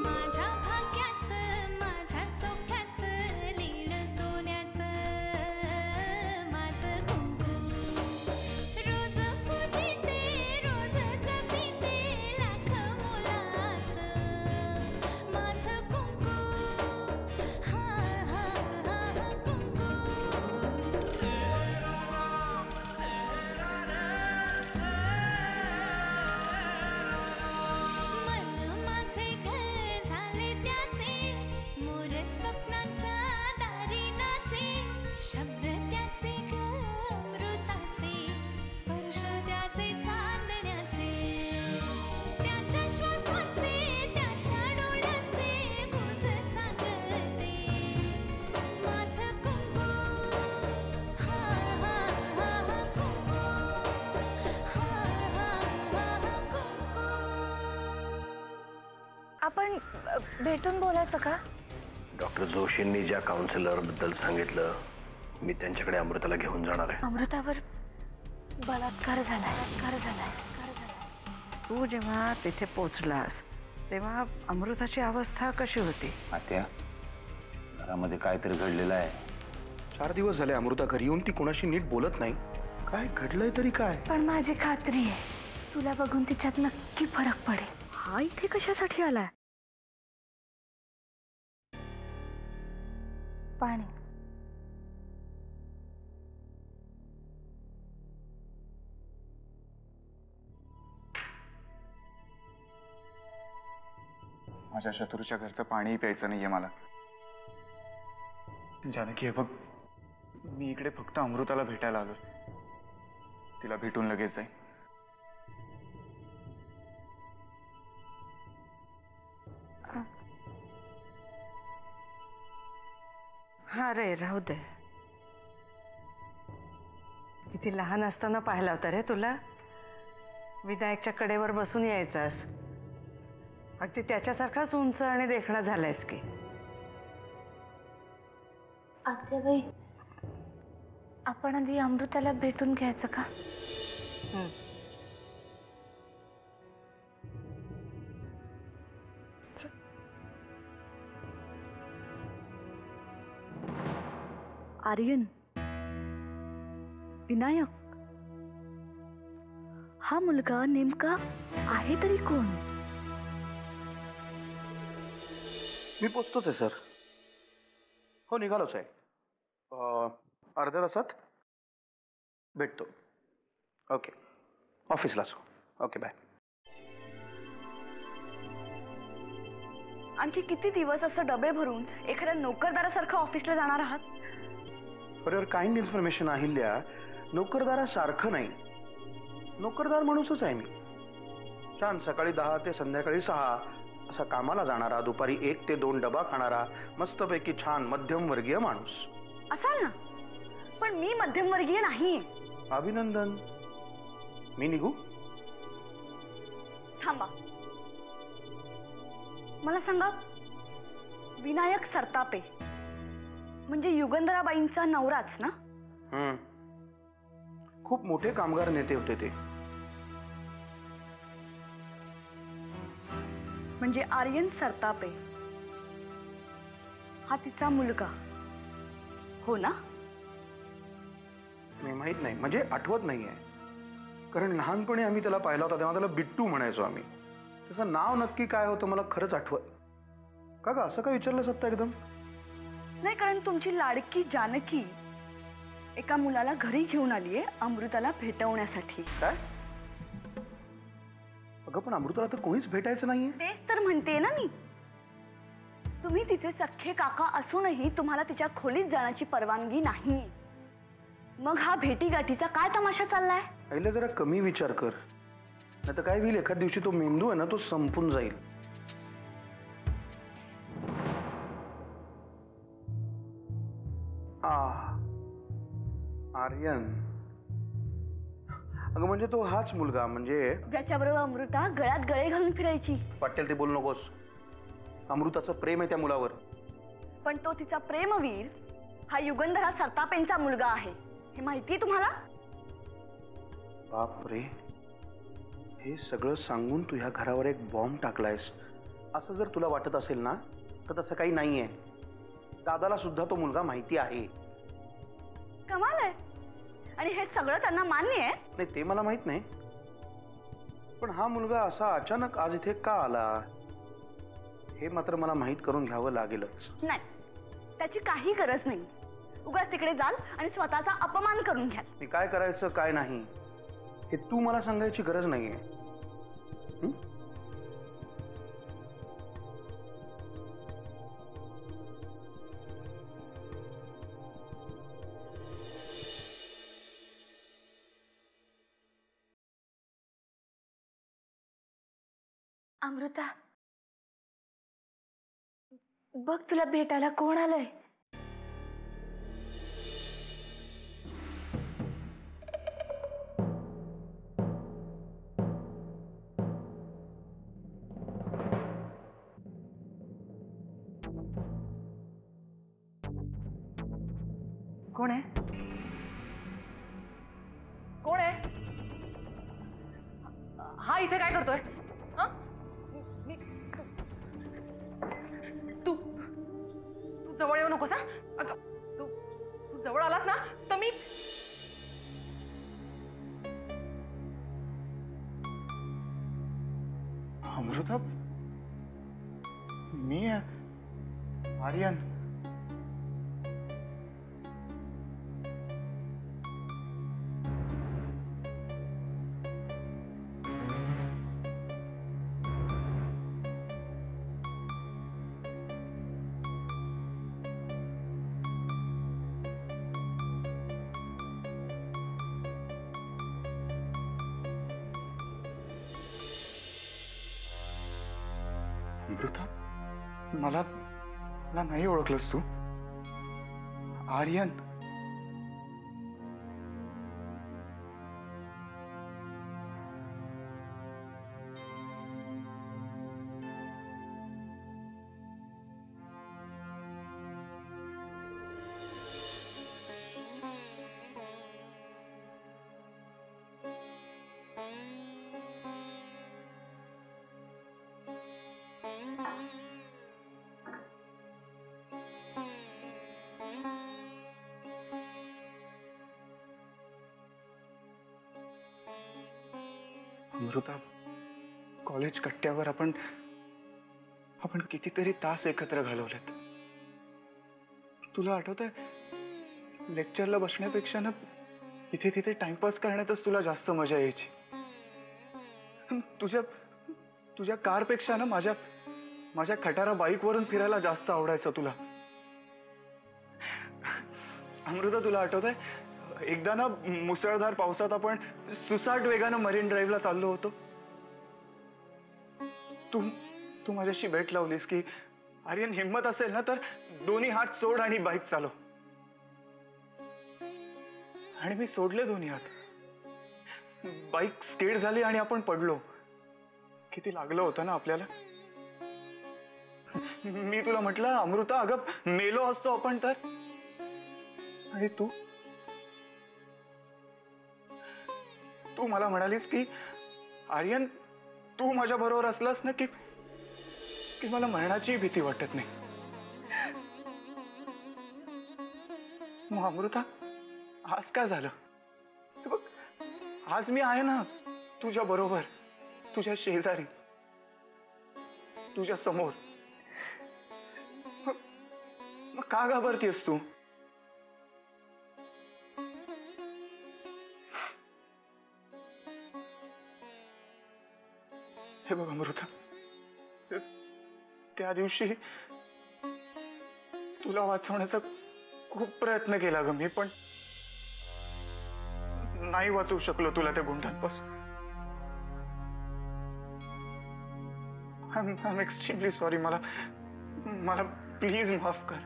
माझ्या भाग्याचं माझ्या सौख्याचं लीण सोन्याचं माझं कुंकू रोज पूजिते रोज जपिते लाख मोलाचं माझं कुंकू हा हा हा कुंकू मन माझे घर झाले त्याचे मोर स्वप्नाचा दारी नाचे शब्द त्याचे अमृताचे स्पर्श त्याचे चांदण्याचे त्याच्या श्वासाचे त्याच्या डोळ्याचे गुज सांगते माझं कुंकू हा हा हा कुंकू हा हा हा कुंकू आपण भेटून बोलायचं का? डॉक्टर जोशींनी ज्या काउन्सिलर बद्दल सांगितलं मी त्यांच्याकडे अमृताला घेऊन जाणार आहे. अमृतावर बलात्कार झालाय. तू जेव्हा तिथे पोचलास तेव्हा अमृताची अवस्था कशी होती? आत्या, घरामध्ये काहीतरी घडलेलं आहे. 4 दिवस झाले अमृता घरी येऊन ती कोणाशी नीट बोलत नाही. काय घडलंय तरी काय? पण माझी खात्री आहे तुला बघून तिच्यात नक्की फरक पडेल. हा इथे कशासाठी आलाय? पाणी. माझ्या शत्रूच्या घरचं पाणी प्यायचं नाहीये मला. जानकी हे बघ, मी इकडे फक्त अमृताला भेटायला आलोय. तिला भेटून लगेच जाईन. हा रे, राहू दे. किती लहान असताना पाहिला होता रे तुला. विनायकच्या कडेवर बसून यायचास. अगदी त्याच्यासारखाच उंच आणि देखणा झालायस की. आत्याबाई, आपण आधी अमृताला भेटून घ्यायचं का? आर्यन, विनायक, हा मुलगा नेमका आहे तरी कोण? मी पोचतोच आहे सर. हो, निघालोच आहे. अर्ध्या तासात भेटतो. ओके, ऑफिसलाच. Okay, bye. आणखी किती दिवस असं डबे भरून एखाद्या नोकरदारासारखं ऑफिसला जाणार आहात? For your kind information Ahilya, नोकरदारासारखं नाही, नोकरदार माणूसच आहे मी. छान सकाळी 10 ते संध्याकाळी 6 असा कामाला जाणारा, दुपारी 1 ते 2 डबा खाणारा, मस्तपैकी छान मध्यमवर्गीय माणूस. असाल ना, पण मी मध्यमवर्गीय नाही. अभिनंदन. मी निघू? थांबा, मला सांगा, विनायक सरतापे म्हणजे युगंधराबाईंचा नवराच ना? खूप मोठे कामगार नेते होते ते. म्हणजे आर्यन सरतापे हा तिचा मुलगा हो ना? नाही, माहित नाही, म्हणजे आठवत नाहीये. कारण लहानपणी आम्ही त्याला पाहिला होता तेव्हा त्याला बिट्टू म्हणायचो आम्ही. त्याचं नाव नक्की काय होतं मला खरंच आठवत. का ग, असं काय विचारलं सत्ता एकदम? नाही, कारण तुमची लाडकी जानकी एका मुलाला घरी घेऊन आलीये अमृताला भेटवण्यासाठी. काय? अगं, पण अमृताला तर कोणीच भेटायचं नाहीये. तेच तर म्हणते ना मी. तुम्ही तिचे सख्खे काका असूनही तुम्हाला तिच्या खोलीत जाण्याची परवानगी नाही. मग हा भेटीगाठीचा काय तमाशा चाललाय? पहिले जरा कमी विचार कर, नाही तर काय होईल, एखाद दिवशी तो मेंदू आहे ना तो संपून जाईल. आर्यन, अगं म्हणजे तो हाच मुलगा म्हणजे ज्याच्याबरोबर अमृता गळ्यात गळे घालून फिरायची. वाटेल ते बोलू नकोस. अमृताचं प्रेम आहे त्या मुलावर. पण तो तिचा प्रेमवीर हा युगंधरा सरतापेंचा मुलगा आहे, हे माहितीये तुम्हाला? बाप रे, हे सगळं सांगून तू ह्या घरावर एक बॉम्ब टाकलायस. असं जर तुला वाटत असेल ना तर तसं काही नाहीये. दादाला सुद्धा तो मुलगा माहिती आहे. कमाल आहे. आणि हे सगळं त्यांना मान्य आहे? नाही ते मला माहित नाही, पण हा मुलगा असा अचानक आज इथे का आला हे मात्र मला माहीत करून घ्यावं लागेलच. नाही, त्याची काही गरज नाही. उगाच तिकडे जाल आणि स्वतःचा अपमान करून घ्याल. मी काय करायचं काय नाही हे तू मला सांगायची गरज नाहीये. हं? अमृता, बघ तुला भेटायला कोण आलंय. कोण आहे? कोण आहे? हा इथे काय करतोय? हं? तू तू जवळ येऊ नकोस. हा तू तू जवळ आलास ना तर मी अमृता, मी आर्यन. अमृता, मला मला नाही ओळखलंस तू? आर्यन. अमृता, कॉलेज कट्ट्यावर आपण कितीतरी तास एकत्र घालवलेत. तुला आठवतंय, लेक्चरला बसण्यापेक्षा ना इथे तिथे टाइमपास करण्यातच तुला जास्त मजा यायची. तुझ्या कारपेक्षा ना माझ्या खटारा बाईकवरून फिरायला जास्त आवडायचं तुला. अमृता, तुला आठवतंय, एकदा ना मुसळधार पावसात आपण सुसाट वेगानं मरीन ड्राईव्हला चाललो होतो. तू माझ्याशी भेट लावलीस की आर्यन, हिम्मत असेल ना तर दोन्ही हात सोड आणि बाईक चालव. आणि मी सोडले दोन्ही हात. बाईक स्केड झाली आणि आपण पडलो. किती लागलं होतं ना आपल्याला. मी तुला म्हटलं, अमृता अगं मेलो असतो आपण तर. आणि तू मला म्हणालीस की आर्यन, तू माझ्या बरोबर असलास ना की मला मरणाची भीती वाटत नाही. मग अमृता, आज काय झालं? बघ, आज मी आहे ना तुझ्या बरोबर, तुझ्या शेजारी, तुझ्या समोर. मग का घाबरतीयस तू? हे बघ अमृता, त्या दिवशी तुला वाचवण्याचा खूप प्रयत्न केला ग मी, पण नाही वाचवू शकलो तुला त्या गुंडांपासून. I am extremely sorry. मला प्लीज माफ कर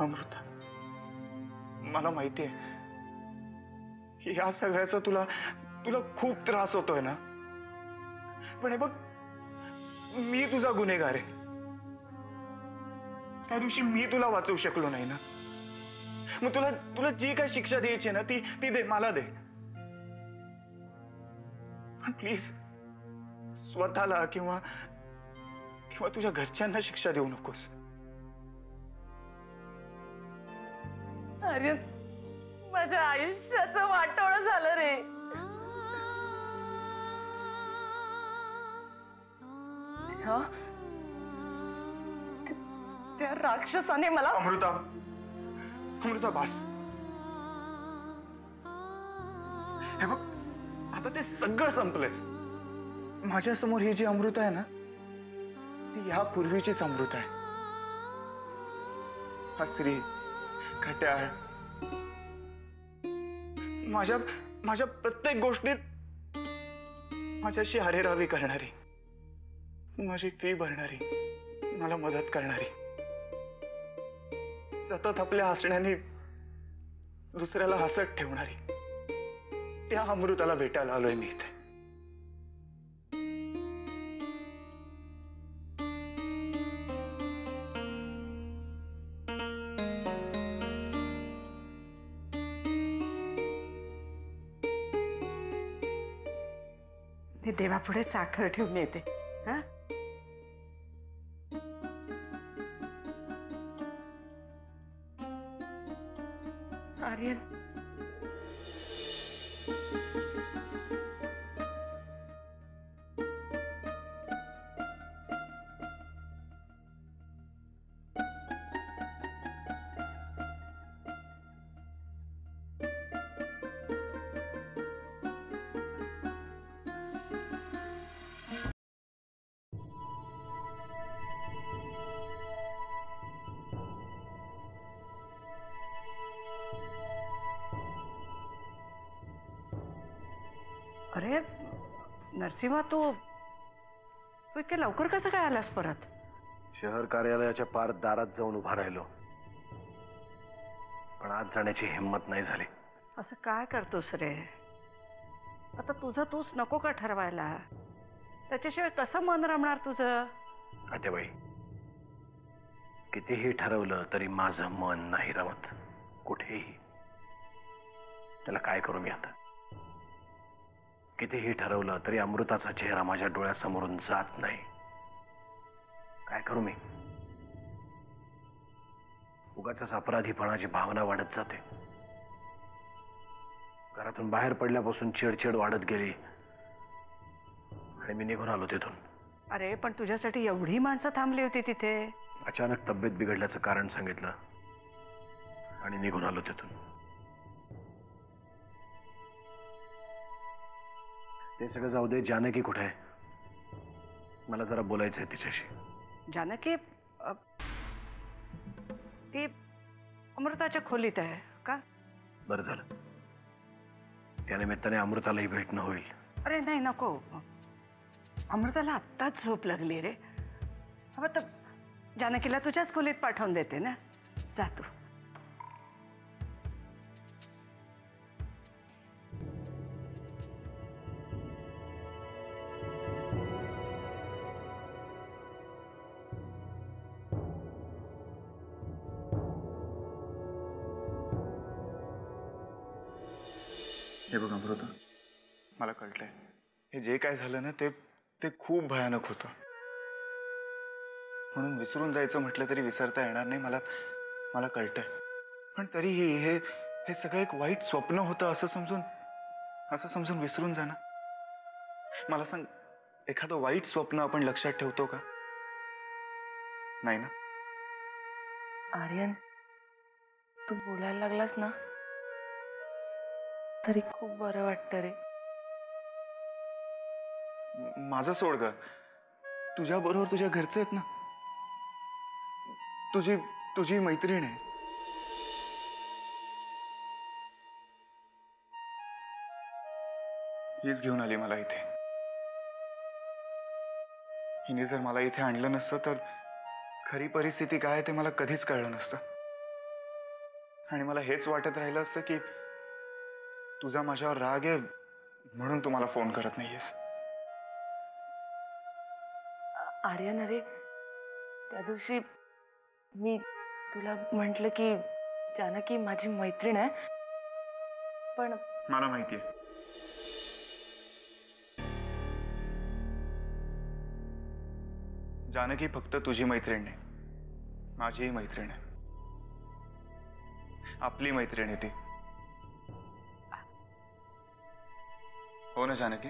अमृता. मला माहितीये या सगळ्याचा तुला खूप त्रास होतोय ना, पण हे बघ, मी तुझा गुन्हेगार आहे. त्या दिवशी मी तुला वाचवू शकलो नाही ना. मग तुला जी काय शिक्षा द्यायची ना ती दे, मला दे. प्लीज स्वतःला किंवा किंवा तुझ्या घरच्यांना शिक्षा देऊ नकोस. आर्यन, माझ्या आयुष्याचं वाटोळं झालं रे. त्या त्या राक्षसाने मला अमृता, अमृता बास. हे बघ, आता ते सगळं संपलंय. माझ्यासमोर ही जी अमृता आहे ना, ती यापूर्वीचीच अमृता आहे. हसरी, खट्याळ, माझ्या माझ्या प्रत्येक गोष्टीत माझ्याशी हरेरावी करणारी, माझी फी भरणारी, मला मदत करणारी, सतत आपल्या हसण्याने दुसऱ्याला हसत ठेवणारी, त्या अमृताला भेटायला आलोय मी इथे. मी देवापुढे साखर ठेवून येते. हा, आर्यन, अरे नरसिंहा, तू तू इतक्या लवकर कसं काय आलास परत? शहर कार्यालयाच्या पार दारात जाऊन उभा राहिलो, पण आज जाण्याची हिंमत नाही झाली. असं काय करतोस रे? आता तुझं तूच नको का ठरवायला? त्याच्याशिवाय कसं मन रमणार तुझं? आत्याबाई, कितीही ठरवलं तरी माझं मन नाही रमत कुठेही. त्याला काय करू मी आता? कितीही ठरवलं तरी अमृताचा चेहरा माझ्या डोळ्यासमोरून जात नाही. काय करू मी? उगाचच अपराधीपणाची भावना वाढत जाते. घरातून बाहेर पडल्यापासून चिडचिड वाढत गेली आणि मी निघून आलो तिथून. अरे पण तुझ्यासाठी एवढी माणसं थांबली होती तिथे. अचानक तब्येत बिघडल्याचं कारण सांगितलं आणि निघून आलो तिथून. ते सगळं जाऊ दे. जानकी कुठे आहे? मला जरा बोलायचं आहे तिच्याशी. जानकी ती अमृताच्या खोलीत आहे का? बरं झालं, त्या निमित्ताने अमृतालाही भेटणं होईल. अरे नाही, नको. अमृताला आत्ताच झोप लागली रे. हवं तर जानकीला तुझ्याच खोलीत पाठवून देते ना. जा तू. हे बघ अमृता, मला कळलंय हे जे काय झालं ना ते खूप भयानक होतं. म्हणून विसरून जायचं म्हटलं तरी विसरता येणार नाही. मला कळतंय. पण तरीही हे सगळं एक वाईट स्वप्न होतं असं समजून विसरून जा ना. मला सांग, एखादं वाईट स्वप्न आपण लक्षात ठेवतो का? नाही ना. आर्यन, तू बोलायला लागलास ना तरी खूप बरं वाटतं रे. माझं सोड ग. तुझ्या बरोबर तुझ्या घरचे आहेत ना. तुझी मैत्रीण आहे. हीच घेऊन आली मला इथे. हिने जर मला इथे आणलं नसतं तर खरी परिस्थिती काय ते मला कधीच कळलं नसतं. आणि मला हेच वाटत राहिलं असतं की तुझा माझ्यावर राग आहे म्हणून तू मला फोन करत नाहीयेस. आर्यन, अरे त्या दिवशी मी तुला म्हटलं की जानकी माझी मैत्रीण आहे, पण मला माहितीये. जानकी फक्त तुझी मैत्रीण नाही, माझीही मैत्रीण आहे. आपली मैत्रीण आहे ती. हो ना जानकी?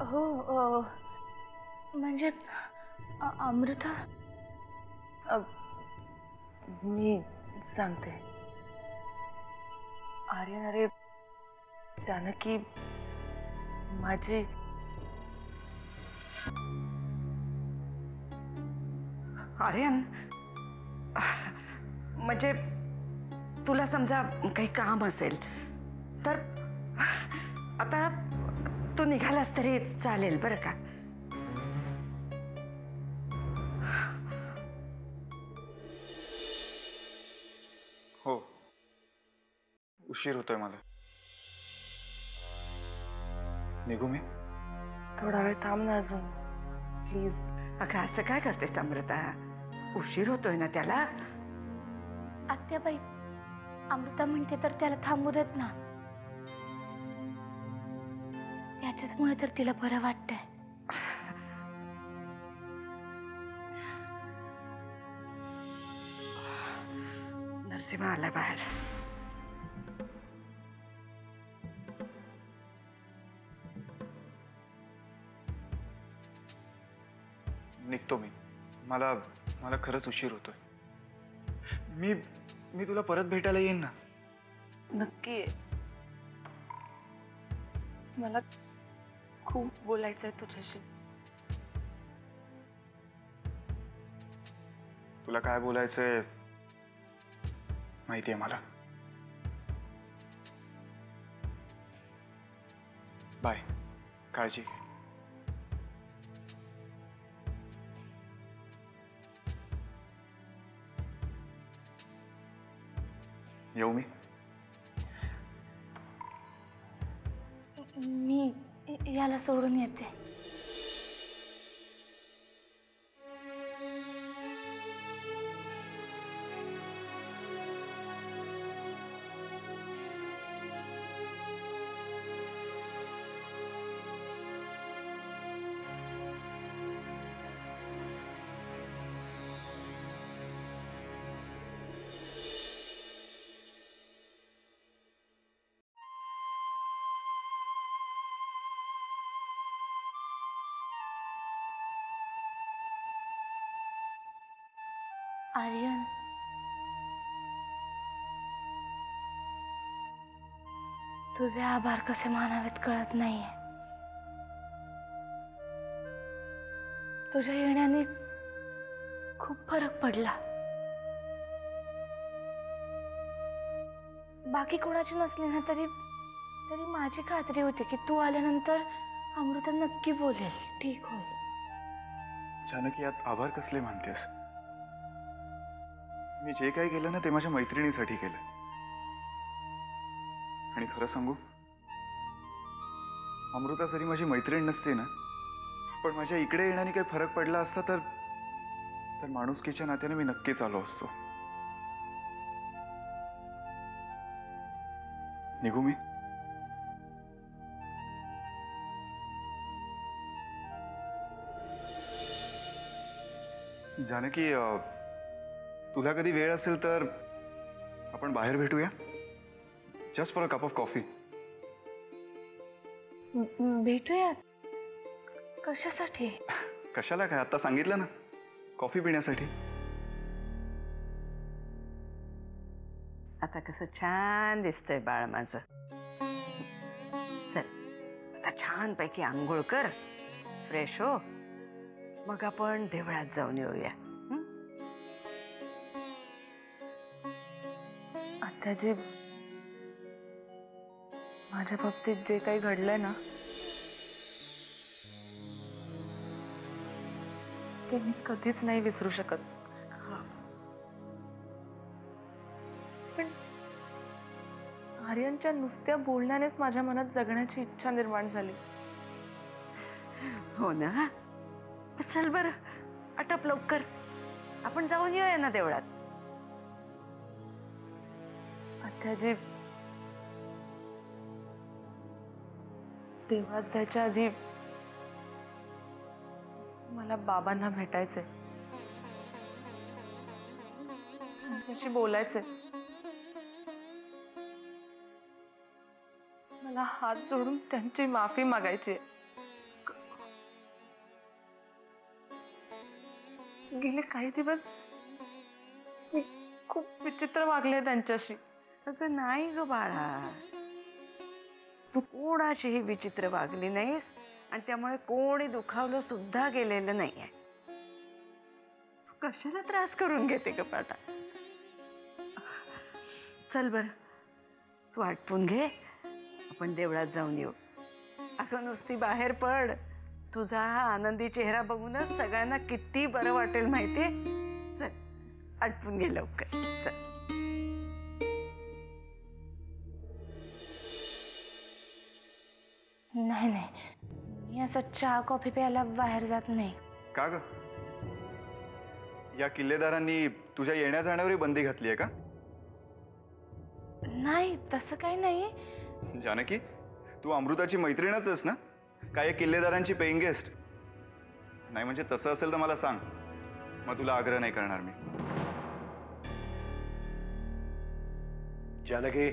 हो म्हणजे अमृता. मी सांगते. आर्यन, अरे जानकी माझी आर्यन, म्हणजे तुला समजा काही काम असेल तर आता तू निघालास तरी चालेल बरं का. हो, उशीर होतोय मला. निघू मी? थोडा वेळ थांब ना अजून प्लीज. अगं असं काय करतेस अमृता? उशीर होतोय ना त्याला. आत्याबाई, अमृता म्हणते तर त्याला थांबू देत ना. त्याच्याचमुळे तर तिला बरं वाटतंय. नरसिंह आला बाहेर. निघतो मी. मला मला खरंच उशीर होतोय. मी तुला परत भेटायला येईन ना. नक्की. मला खूप बोलायचंय तुझ्याशी. तुला काय बोलायचंय माहितीये मला. बाय. काळजी घे. येऊ मी? मी याला सोडून येते. आर्यन, तुझे आभार कसे मानावेत कळत नाहीये. तुझ्या येण्याने खूप फरक पडला. बाकी कोणाची नसली ना तरी माझी खात्री होती की तू आल्यानंतर अमृता नक्की बोलेल, ठीक होईल. जानकी, यात आभार कसले मानतेस? मी जे काही केलं ना ते माझ्या मैत्रिणीसाठी केलं. आणि खरं सांगू, अमृता जरी माझी मैत्रीण नसते ना, पण माझ्या इकडे येण्याने काही फरक पडला असता तर माणुसकीच्या नात्याने मी नक्कीच आलो असतो. निघू मी? जानकी, तुला कधी वेळ असेल तर आपण बाहेर भेटूया. Just for a cup of coffee. भेटूया? कशासाठी? कशाला काय, आता सांगितलं ना, कॉफी पिण्यासाठी. आता कसं छान दिसतंय बाळ माझं. चल आता छानपैकी आंघोळ कर, फ्रेश हो, मग आपण देवळात जाऊन येऊया. आत्याजी, माझ्या बाबतीत जे काही घडलंय ना ते मी कधीच नाही विसरू शकत. पण आर्यनच्या नुसत्या बोलण्यानेच माझ्या मनात जगण्याची इच्छा निर्माण झाली. हो ना? चल बरं, आटप लवकर, आपण जाऊन येऊया ना देवळात. आत्याजी, देवळात जायच्या आधी मला बाबांना भेटायचंय, त्यांच्याशी बोलायचंय. मला हात जोडून त्यांची माफी मागायची आहे. गेले काही दिवस मी खूप विचित्र वागले त्यांच्याशी. अगं नाही ग बाळा, तू कोणाशीही विचित्र वागली नाहीस आणि त्यामुळे कोणी दुखावलं सुद्धा गेलेलं नाहीये. तू कशाला त्रास करून घेते ग बाळा? चल बर, तू आटपून घे, आपण देवळात जाऊन येऊ. अगं नुसती बाहेर पड, तुझा हा आनंदी चेहरा बघूनच सगळ्यांना किती बरं वाटेल माहितीये. चल आटपून घे लवकर, चल. नाही नाही, मी असं चहा कॉफी प्यायला बाहेर जात नाही. का ग? या किल्लेदारांनी तुझ्या येण्या जाण्यावरही बंदी घातली आहे का? नाही, तसं काही नाही. जानकी, तू अमृताची मैत्रीणच आहेस ना? काय किल्लेदारांची पेईंग गेस्ट? नाही म्हणजे तसं असेल तर मला सांग, मग तुला आग्रह नाही करणार मी. जानकी,